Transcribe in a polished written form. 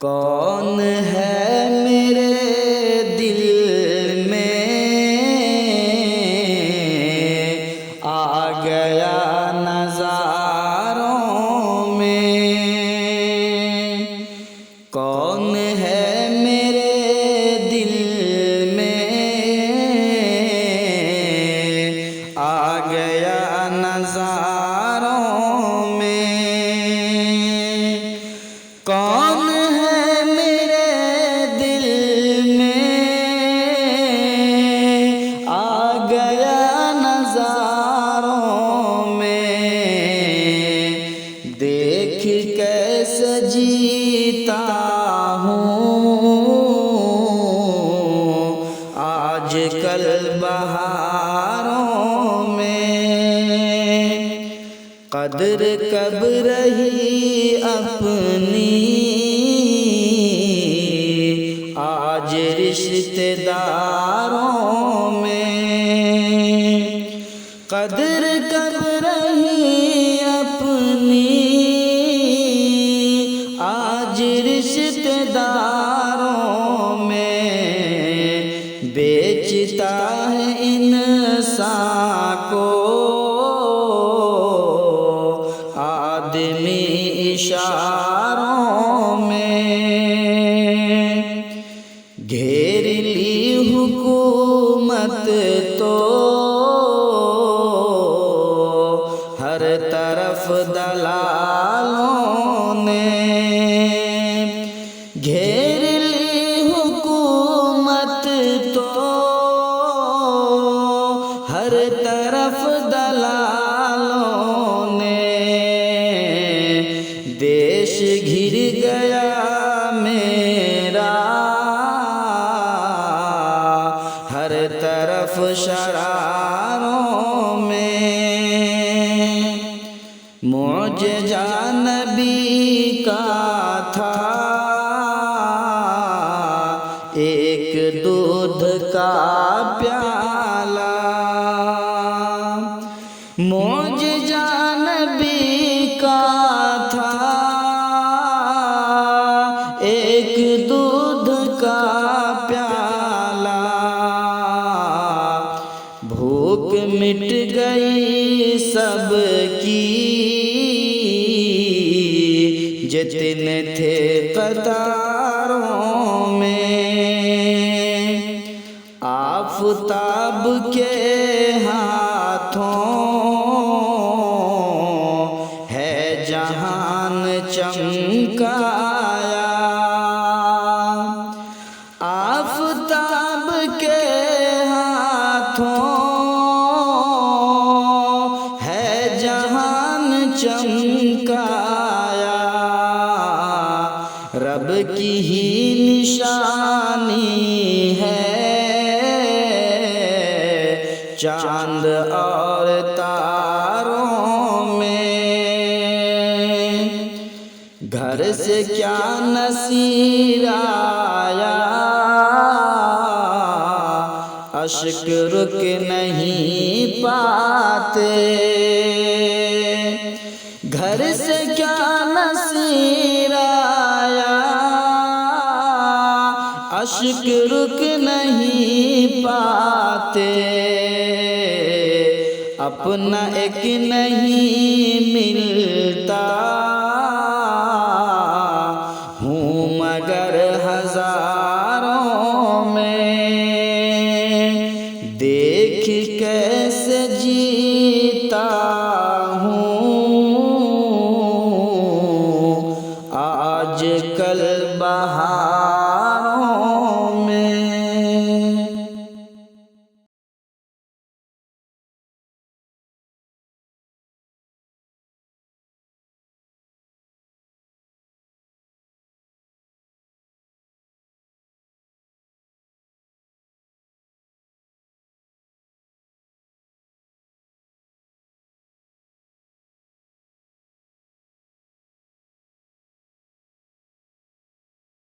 کون ہے میرے دل میں آ گیا نظاروں میں، کون ہے میرے دل میں آ گیا نظاروں میں، کون ہے میرے دل میں آ گیا نظاروں میں، دیکھ کیسے جیتا ہوں آج کل بہاروں میں، قدر کب رہی اپنی آج رشتہ داروں میں، قدر کب رہی اپنی آج رشتہ داروں میں، بیچتا ہے انسان کو آدمی اشاروں میں، گھیر لی حکومت تو ہر طرف دلالوں نے، گھیر لی حکومت تو ہر طرف دلالوں نے، دیش گھر گیا میرا ہر طرف شراروں میں، معجزہ نبی کا تھا ایک دودھ کا پیالہ، معجزہ نبی کا تھا ایک دودھ کا پیالہ، بھوک مٹ گئی سب کی جتنے تھے قطاروں میں، آفتاب کے ہاتھوں ہے جہان چمکایا، آفتاب کے ہاتھوں ہے جہان چمکایا، رب کی ہی نشانی ہے چاند اور تاروں میں، گھر سے کیا نصیر آیا اشک رک نہیں پاتے، گھر سے کیا نصیر آیا اشک رک نہیں پاتے، اپنا ایک نہیں ملتا ہوں مگر ہزاروں میں، دیکھ کیسے جیتا ہوں